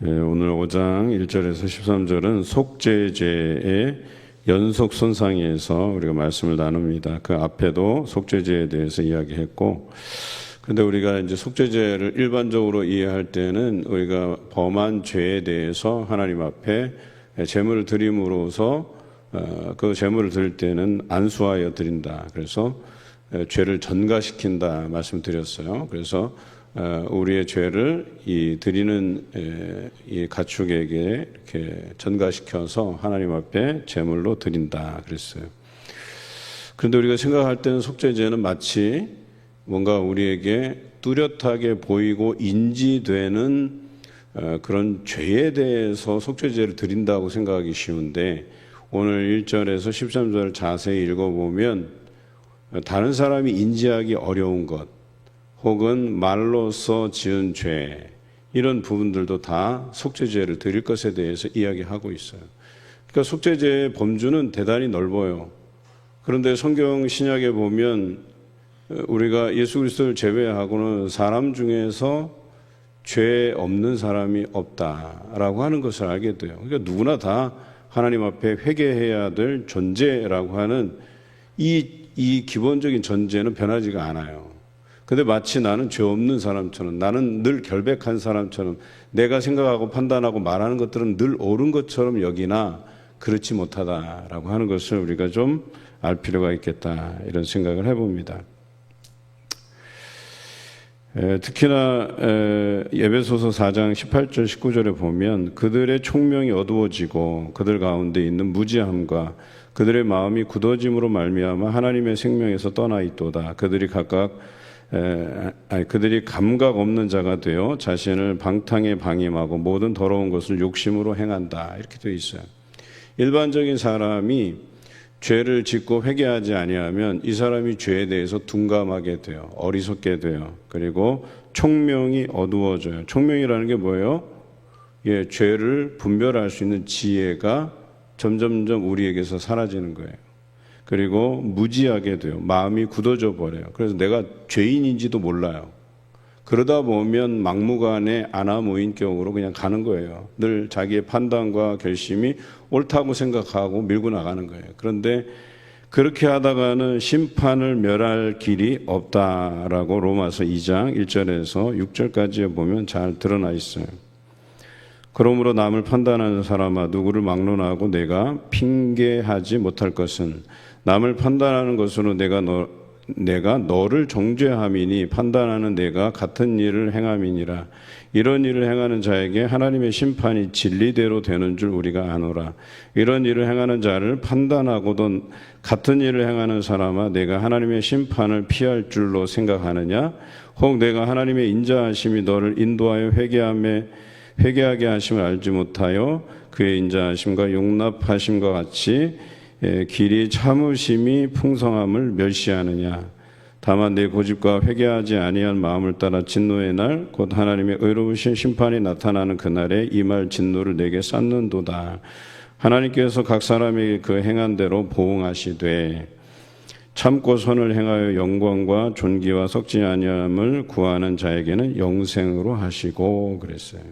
오늘 5장 1절에서 13절은 속죄죄의 연속 손상에서 우리가 말씀을 나눕니다. 그 앞에도 속죄죄에 대해서 이야기했고, 근데 우리가 이제 속죄죄를 일반적으로 이해할 때는 우리가 범한 죄에 대해서 하나님 앞에 제물을 드림으로써 그 제물을 드릴 때는 안수하여 드린다. 그래서 죄를 전가시킨다 말씀드렸어요. 그래서 우리의 죄를 이 드리는 이 가축에게 이렇게 전가시켜서 하나님 앞에 제물로 드린다 그랬어요. 그런데 우리가 생각할 때는 속죄제는 마치 뭔가 우리에게 뚜렷하게 보이고 인지되는 그런 죄에 대해서 속죄제를 드린다고 생각하기 쉬운데, 오늘 1절에서 13절을 자세히 읽어보면 다른 사람이 인지하기 어려운 것, 혹은 말로써 지은 죄, 이런 부분들도 다 속죄죄를 드릴 것에 대해서 이야기하고 있어요. 그러니까 속죄죄의 범주는 대단히 넓어요. 그런데 성경 신약에 보면 우리가 예수 그리스도를 제외하고는 사람 중에서 죄 없는 사람이 없다라고 하는 것을 알게 돼요. 그러니까 누구나 다 하나님 앞에 회개해야 될 존재라고 하는 이 기본적인 전제는 변하지가 않아요. 근데 마치 나는 죄 없는 사람처럼, 나는 늘 결백한 사람처럼, 내가 생각하고 판단하고 말하는 것들은 늘 옳은 것처럼 여기나 그렇지 못하다라고 하는 것을 우리가 좀 알 필요가 있겠다, 이런 생각을 해봅니다. 특히나 에베소서 4장 18절 19절에 보면 그들의 총명이 어두워지고 그들 가운데 있는 무지함과 그들의 마음이 굳어짐으로 말미암아 하나님의 생명에서 떠나 있도다. 그들이 감각 없는 자가 되어 자신을 방탕에 방임하고 모든 더러운 것을 욕심으로 행한다, 이렇게 되어 있어요. 일반적인 사람이 죄를 짓고 회개하지 아니하면 이 사람이 죄에 대해서 둔감하게 돼요. 어리석게 돼요. 그리고 총명이 어두워져요. 총명이라는 게 뭐예요? 죄를 분별할 수 있는 지혜가 점점점 우리에게서 사라지는 거예요. 그리고 무지하게 돼요. 마음이 굳어져 버려요. 그래서 내가 죄인인지도 몰라요. 그러다 보면 막무가내 아나무인격으로 그냥 가는 거예요. 늘 자기의 판단과 결심이 옳다고 생각하고 밀고 나가는 거예요. 그런데 그렇게 하다가는 심판을 멸할 길이 없다라고 로마서 2장 1절에서 6절까지 보면 잘 드러나 있어요. 그러므로 남을 판단하는 사람아, 누구를 막론하고 내가 핑계하지 못할 것은 남을 판단하는 것으로 내가 너를 정죄함이니 판단하는 내가 같은 일을 행함이니라. 이런 일을 행하는 자에게 하나님의 심판이 진리대로 되는 줄 우리가 아노라. 이런 일을 행하는 자를 판단하고도 같은 일을 행하는 사람아, 내가 하나님의 심판을 피할 줄로 생각하느냐? 혹 내가 하나님의 인자하심이 너를 인도하여 회개하게 하심을 알지 못하여 그의 인자하심과 용납하심과 같이 길이 참으심이 풍성함을 멸시하느냐? 다만 내 고집과 회개하지 아니한 마음을 따라 진노의 날, 곧 하나님의 의로우신 심판이 나타나는 그날에 임할 진노를 내게 쌓는도다. 하나님께서 각 사람에게 그 행한 대로 보응하시되 참고 선을 행하여 영광과 존귀와 썩지 아니함을 구하는 자에게는 영생으로 하시고, 그랬어요.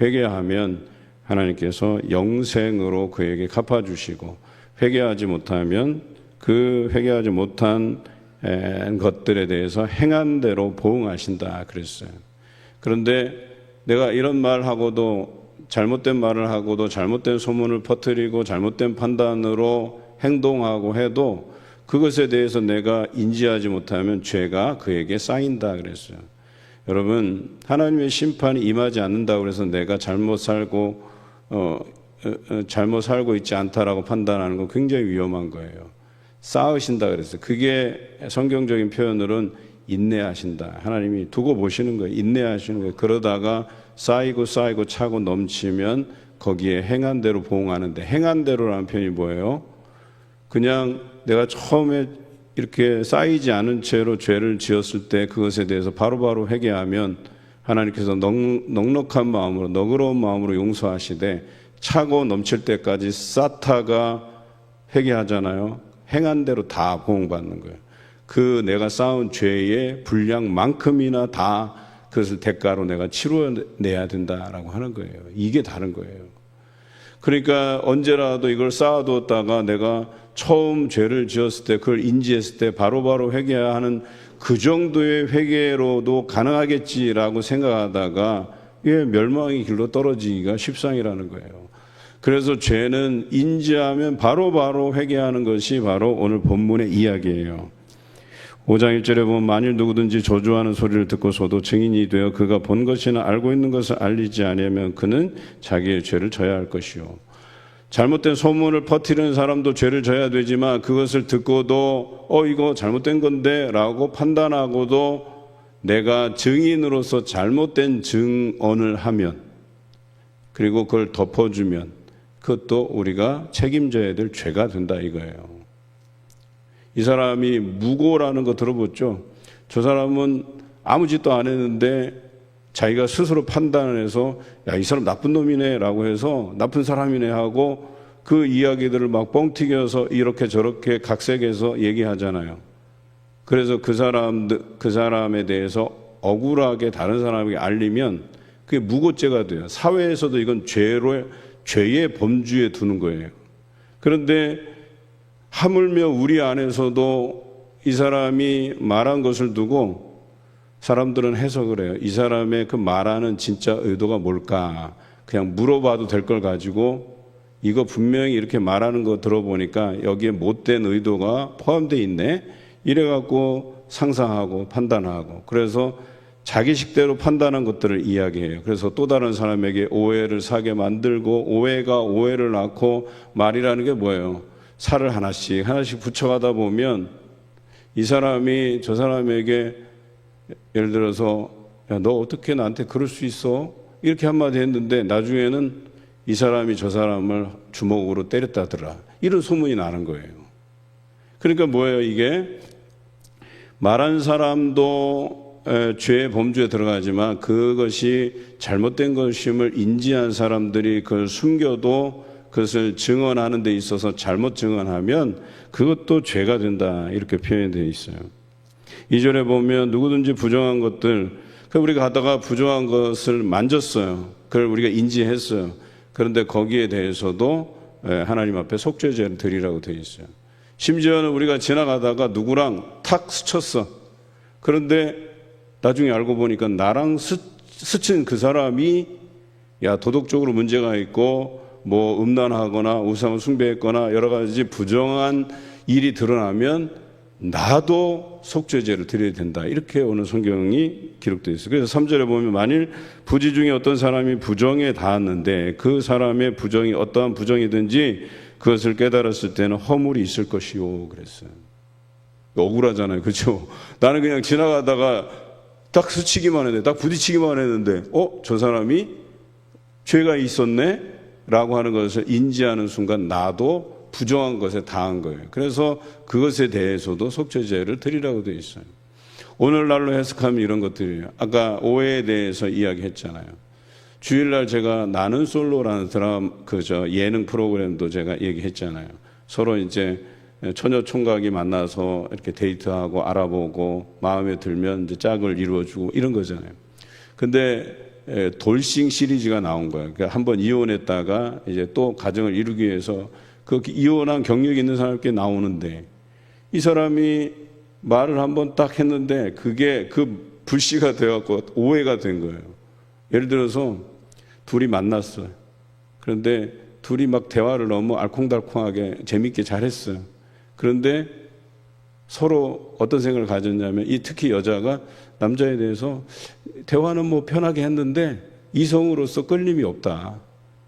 회개하면 하나님께서 영생으로 그에게 갚아주시고, 회개하지 못하면 그 회개하지 못한 것들에 대해서 행한 대로 보응하신다 그랬어요. 그런데 내가 이런 말하고도, 잘못된 말을 하고도, 잘못된 소문을 퍼뜨리고 잘못된 판단으로 행동하고 해도 그것에 대해서 내가 인지하지 못하면 죄가 그에게 쌓인다 그랬어요. 여러분, 하나님의 심판이 임하지 않는다고 해서 내가 잘못 살고 있지 않다라고 판단하는 건 굉장히 위험한 거예요. 쌓으신다 그랬어요. 그게 성경적인 표현으로는 인내하신다. 하나님이 두고 보시는 거예요. 인내하시는 거예요. 그러다가 쌓이고 차고 넘치면 거기에 행한 대로 보응하는데, 행한 대로라는 표현이 뭐예요? 그냥 내가 처음에 이렇게 쌓이지 않은 채로 죄를 지었을 때 그것에 대해서 바로바로 회개하면 하나님께서 넉넉한 마음으로, 너그러운 마음으로 용서하시되, 차고 넘칠 때까지 쌓다가 회개하잖아요. 행한 대로 다 보응받는 거예요. 그 내가 쌓은 죄의 분량만큼이나 다 그것을 대가로 내가 치러내야 된다라고 하는 거예요. 이게 다른 거예요. 그러니까 언제라도 이걸 쌓아두었다가 내가 처음 죄를 지었을 때 그걸 인지했을 때 바로바로 회개해야 하는 그 정도의 회개로도 가능하겠지라고 생각하다가 이게 멸망의 길로 떨어지기가 십상이라는 거예요. 그래서 죄는 인지하면 바로바로 회개하는 것이 바로 오늘 본문의 이야기예요. 5장 1절에 보면 만일 누구든지 저주하는 소리를 듣고서도 증인이 되어 그가 본 것이나 알고 있는 것을 알리지 아니하면 그는 자기의 죄를 져야 할 것이요. 잘못된 소문을 퍼뜨리는 사람도 죄를 져야 되지만 그것을 듣고도 이거 잘못된 건데 라고 판단하고도 내가 증인으로서 잘못된 증언을 하면 그리고 그걸 덮어주면 그것도 우리가 책임져야 될 죄가 된다 이거예요. 이 사람이 무고라는 거 들어봤죠? 저 사람은 아무 짓도 안 했는데 자기가 스스로 판단을 해서 야, 이 사람 나쁜 놈이네 라고 해서 나쁜 사람이네 하고 그 이야기들을 막 뻥튀겨서 이렇게 저렇게 각색해서 얘기하잖아요. 그래서 그 사람에 대해서 억울하게 다른 사람에게 알리면 그게 무고죄가 돼요. 사회에서도 이건 죄의 범주에 두는 거예요. 그런데 하물며 우리 안에서도 이 사람이 말한 것을 두고 사람들은 해석을 해요. 이 사람의 그 말하는 진짜 의도가 뭘까? 그냥 물어봐도 될 걸 가지고 이거 분명히 이렇게 말하는 거 들어보니까 여기에 못된 의도가 포함되어 있네. 이래갖고 상상하고 판단하고 그래서 자기 식대로 판단한 것들을 이야기해요. 그래서 또 다른 사람에게 오해를 사게 만들고 오해가 오해를 낳고 말이라는 게 뭐예요? 살을 하나씩 붙여가다 보면 이 사람이 저 사람에게 예를 들어서 야, 너 어떻게 나한테 그럴 수 있어? 이렇게 한마디 했는데 나중에는 이 사람이 저 사람을 주먹으로 때렸다더라. 이런 소문이 나는 거예요. 그러니까 뭐예요 이게? 말한 사람도 죄의 범주에 들어가지만 그것이 잘못된 것임을 인지한 사람들이 그걸 숨겨도 그것을 증언하는 데 있어서 잘못 증언하면 그것도 죄가 된다 이렇게 표현되어 있어요. 2절에 보면 누구든지 부정한 것들 우리가 하다가 부정한 것을 만졌어요. 그걸 우리가 인지했어요. 그런데 거기에 대해서도 하나님 앞에 속죄제를 드리라고 되어 있어요. 심지어는 우리가 지나가다가 누구랑 탁 스쳤어. 그런데 나중에 알고 보니까 나랑 스친 그 사람이 도덕적으로 문제가 있고 뭐 음란하거나 우상을 숭배했거나 여러 가지 부정한 일이 드러나면 나도 속죄제를 드려야 된다. 이렇게 오늘 성경이 기록되어 있어요. 그래서 3절에 보면 만일 부지 중에 어떤 사람이 부정에 닿았는데 그 사람의 부정이 어떠한 부정이든지 그것을 깨달았을 때는 허물이 있을 것이요 그랬어요. 억울하잖아요. 그렇죠? 나는 그냥 지나가다가 딱 스치기만 했는데 딱 부딪히기만 했는데 저 사람이 죄가 있었네? 라고 하는 것을 인지하는 순간 나도 부정한 것에 당한 거예요. 그래서 그것에 대해서도 속죄제를 드리라고 되어 있어요. 오늘날로 해석하면 이런 것들이에요. 아까 오해에 대해서 이야기했잖아요. 주일날 제가 나는 솔로라는 예능 프로그램도 제가 얘기했잖아요. 서로 이제 처녀 총각이 만나서 이렇게 데이트하고 알아보고 마음에 들면 이제 짝을 이루어주고 이런 거잖아요. 근데 돌싱 시리즈가 나온 거예요. 그러니까 한번 이혼했다가 이제 또 가정을 이루기 위해서 그 이혼한 경력이 있는 사람께 나오는데 이 사람이 말을 한번 딱 했는데 그게 그 불씨가 되어갖고 오해가 된 거예요. 예를 들어서 둘이 만났어요. 그런데 둘이 막 대화를 너무 알콩달콩하게 재밌게 잘했어요. 그런데 서로 어떤 생각을 가졌냐면 특히 여자가 남자에 대해서 대화는 뭐 편하게 했는데 이성으로서 끌림이 없다.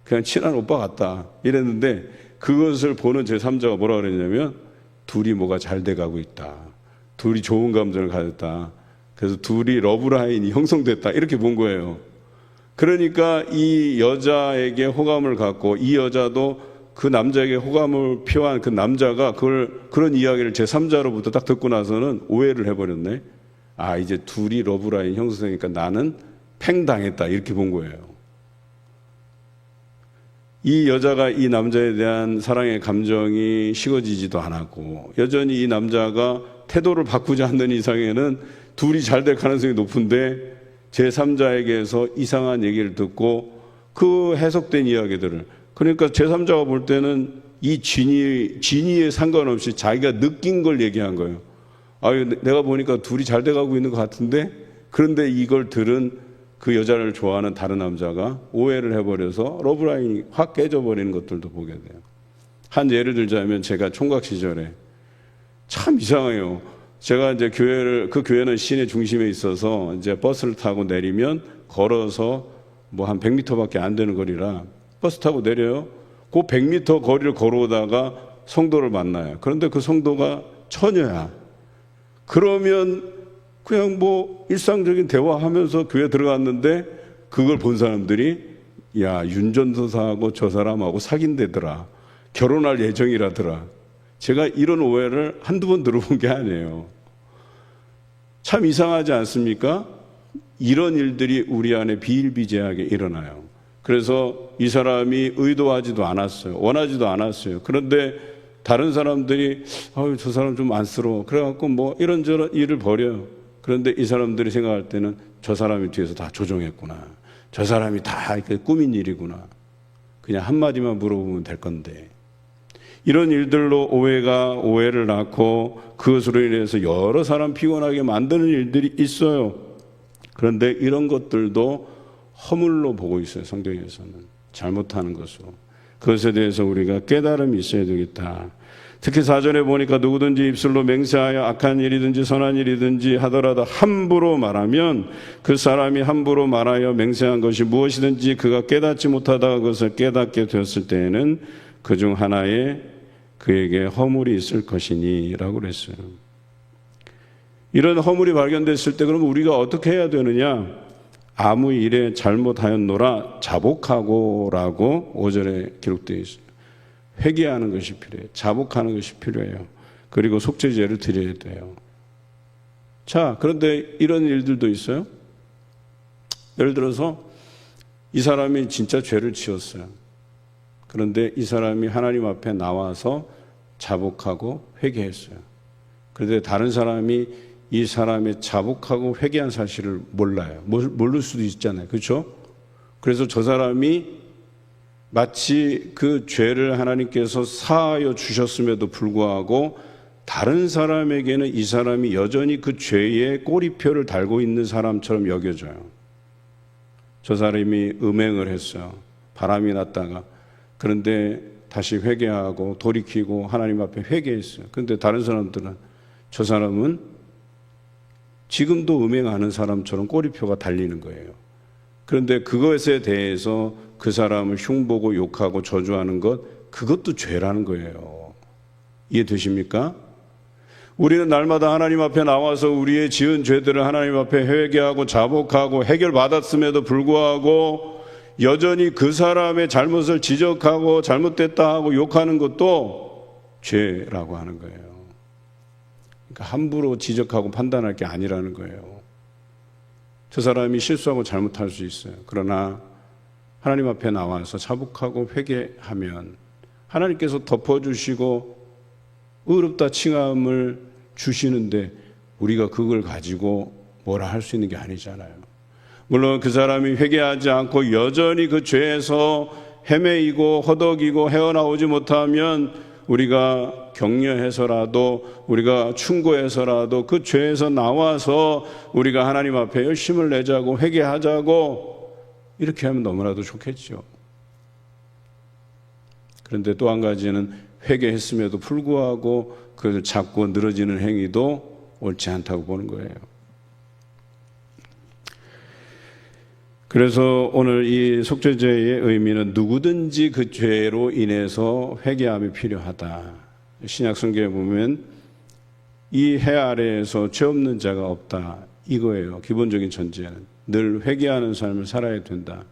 그냥 친한 오빠 같다. 이랬는데 그것을 보는 제3자가 뭐라 그랬냐면 둘이 뭐가 잘 돼가고 있다. 둘이 좋은 감정을 가졌다. 그래서 둘이 러브라인이 형성됐다. 이렇게 본 거예요. 그러니까 이 여자에게 호감을 갖고 이 여자도 그 남자에게 호감을 표한 그 남자가 그런 이야기를 제3자로부터 딱 듣고 나서는 오해를 해버렸네. 이제 둘이 러브라인 형성되니까 나는 팽당했다. 이렇게 본 거예요. 이 여자가 이 남자에 대한 사랑의 감정이 식어지지도 않았고 여전히 이 남자가 태도를 바꾸지 않는 이상에는 둘이 잘 될 가능성이 높은데 제3자에게서 이상한 얘기를 듣고 그 해석된 이야기들을, 그러니까 제3자가 볼 때는 이 진위에 상관없이 자기가 느낀 걸 얘기한 거예요. 내가 보니까 둘이 잘 돼가고 있는 것 같은데, 그런데 이걸 들은 그 여자를 좋아하는 다른 남자가 오해를 해버려서 러브라인이 확 깨져버리는 것들도 보게 돼요. 한 예를 들자면, 제가 총각 시절에 참 이상해요. 제가 이제 그 교회는 시내 중심에 있어서 이제 버스를 타고 내리면 걸어서 뭐 한 100m밖에 안 되는 거리라 버스 타고 내려요. 그 100m 거리를 걸어오다가 성도를 만나요. 그런데 그 성도가 처녀야. 그러면 그냥 뭐 일상적인 대화하면서 교회 들어갔는데, 그걸 본 사람들이 야, 윤전도사하고 저 사람하고 사귄대더라, 결혼할 예정이라더라. 제가 이런 오해를 한두 번 들어본 게 아니에요. 참 이상하지 않습니까? 이런 일들이 우리 안에 비일비재하게 일어나요. 그래서 이 사람이 의도하지도 않았어요. 원하지도 않았어요. 그런데 다른 사람들이 저 사람 좀 안쓰러워, 그래갖고 뭐 이런저런 일을 벌여요. 그런데 이 사람들이 생각할 때는 저 사람이 뒤에서 다 조종했구나, 저 사람이 다 이렇게 꾸민 일이구나, 그냥 한마디만 물어보면 될 건데. 이런 일들로 오해를 낳고 그것으로 인해서 여러 사람 피곤하게 만드는 일들이 있어요. 그런데 이런 것들도 허물로 보고 있어요. 성경에서는 잘못하는 것으로. 그것에 대해서 우리가 깨달음이 있어야 되겠다. 특히 4절에 보니까 누구든지 입술로 맹세하여 악한 일이든지 선한 일이든지 하더라도 함부로 말하면, 그 사람이 함부로 말하여 맹세한 것이 무엇이든지 그가 깨닫지 못하다가 그것을 깨닫게 되었을 때에는 그중 하나에 그에게 허물이 있을 것이니 라고 그랬어요. 이런 허물이 발견됐을 때 그러면 우리가 어떻게 해야 되느냐? 아무 일에 잘못하였노라 자복하고 라고 5절에 기록되어 있어요. 회개하는 것이 필요해요. 자복하는 것이 필요해요. 그리고 속죄제를 드려야 돼요. 자, 그런데 이런 일들도 있어요. 예를 들어서 이 사람이 진짜 죄를 지었어요. 그런데 이 사람이 하나님 앞에 나와서 자복하고 회개했어요. 그런데 다른 사람이 이 사람의 자복하고 회개한 사실을 몰라요. 모를 수도 있잖아요. 그렇죠? 그래서 저 사람이 마치 그 죄를 하나님께서 사하여 주셨음에도 불구하고 다른 사람에게는 이 사람이 여전히 그 죄의 꼬리표를 달고 있는 사람처럼 여겨져요. 저 사람이 음행을 했어요. 바람이 났다가. 그런데 다시 회개하고 돌이키고 하나님 앞에 회개했어요. 그런데 다른 사람들은 저 사람은 지금도 음행하는 사람처럼 꼬리표가 달리는 거예요. 그런데 그것에 대해서 그 사람을 흉보고 욕하고 저주하는 것, 그것도 죄라는 거예요. 이해되십니까? 우리는 날마다 하나님 앞에 나와서 우리의 지은 죄들을 하나님 앞에 회개하고 자복하고 해결받았음에도 불구하고 여전히 그 사람의 잘못을 지적하고 잘못됐다 하고 욕하는 것도 죄라고 하는 거예요. 그러니까 함부로 지적하고 판단할 게 아니라는 거예요. 저 사람이 실수하고 잘못할 수 있어요. 그러나 하나님 앞에 나와서 자복하고 회개하면 하나님께서 덮어주시고 의롭다 칭함을 주시는데 우리가 그걸 가지고 뭐라 할 수 있는 게 아니잖아요. 물론 그 사람이 회개하지 않고 여전히 그 죄에서 헤매이고 허덕이고 헤어나오지 못하면 우리가 격려해서라도, 우리가 충고해서라도 그 죄에서 나와서 우리가 하나님 앞에 열심을 내자고 회개하자고 이렇게 하면 너무나도 좋겠죠. 그런데 또 한 가지는 회개했음에도 불구하고 그걸 잡고 늘어지는 행위도 옳지 않다고 보는 거예요. 그래서 오늘 이 속죄제의 의미는 누구든지 그 죄로 인해서 회개함이 필요하다. 신약 성경에 보면 이 해 아래에서 죄 없는 자가 없다. 이거예요. 기본적인 전제는. 늘 회개하는 삶을 살아야 된다.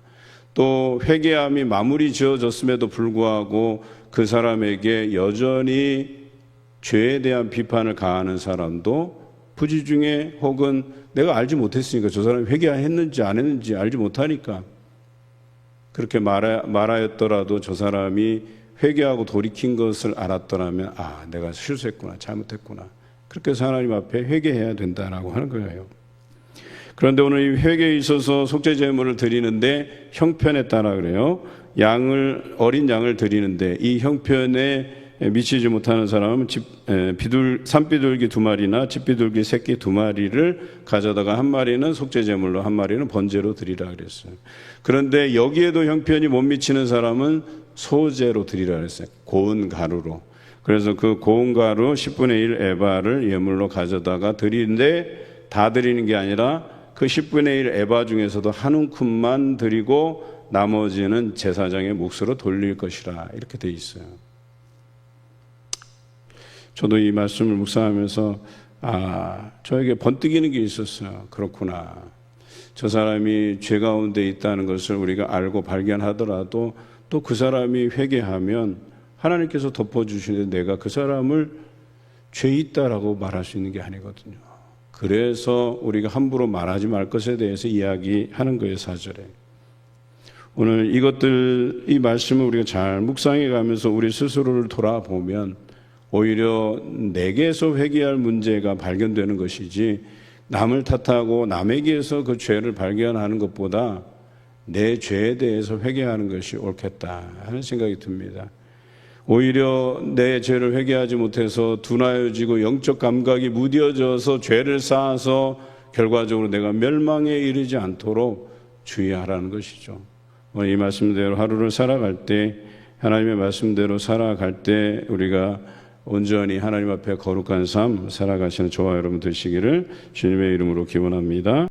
또 회개함이 마무리 지어졌음에도 불구하고 그 사람에게 여전히 죄에 대한 비판을 가하는 사람도 부지 중에, 혹은 내가 알지 못했으니까, 저 사람이 회개했는지 안 했는지 알지 못하니까 그렇게 말하였더라도 저 사람이 회개하고 돌이킨 것을 알았더라면 내가 실수했구나, 잘못했구나, 그렇게 해서 하나님 앞에 회개해야 된다라고 하는 거예요. 그런데 오늘 이 회개에 있어서 속죄 제물을 드리는데 형편에 따라 그래요. 어린 양을 드리는데 이 형편에 미치지 못하는 사람은 산비둘기 2마리나 집비둘기 새끼 2마리를 가져다가 한 마리는 속죄 제물로 한 마리는 번제로 드리라 그랬어요. 그런데 여기에도 형편이 못 미치는 사람은 소제로 드리라 그랬어요. 고운 가루로. 그래서 그 고운 가루 10분의 1 에바를 예물로 가져다가 드리는데 다 드리는 게 아니라 그 10분의 1 에바 중에서도 한 움큼만 드리고 나머지는 제사장의 몫으로 돌릴 것이라 이렇게 돼 있어요. 저도 이 말씀을 묵상하면서 저에게 번뜩이는 게 있었어요. 그렇구나. 저 사람이 죄 가운데 있다는 것을 우리가 알고 발견하더라도 또 그 사람이 회개하면 하나님께서 덮어주시는데 내가 그 사람을 죄 있다라고 말할 수 있는 게 아니거든요. 그래서 우리가 함부로 말하지 말 것에 대해서 이야기하는 거예요, 4절에. 오늘 이 말씀을 우리가 잘 묵상해 가면서 우리 스스로를 돌아보면 오히려 내게서 회개할 문제가 발견되는 것이지 남을 탓하고 남에게서 그 죄를 발견하는 것보다 내 죄에 대해서 회개하는 것이 옳겠다 하는 생각이 듭니다. 오히려 내 죄를 회개하지 못해서 둔하여지고 영적 감각이 무뎌져서 죄를 쌓아서 결과적으로 내가 멸망에 이르지 않도록 주의하라는 것이죠. 오늘 이 말씀대로 하루를 살아갈 때 하나님의 말씀대로 살아갈 때 우리가 온전히 하나님 앞에 거룩한 삶 살아가시는 저와 여러분 되시기를 주님의 이름으로 기원합니다.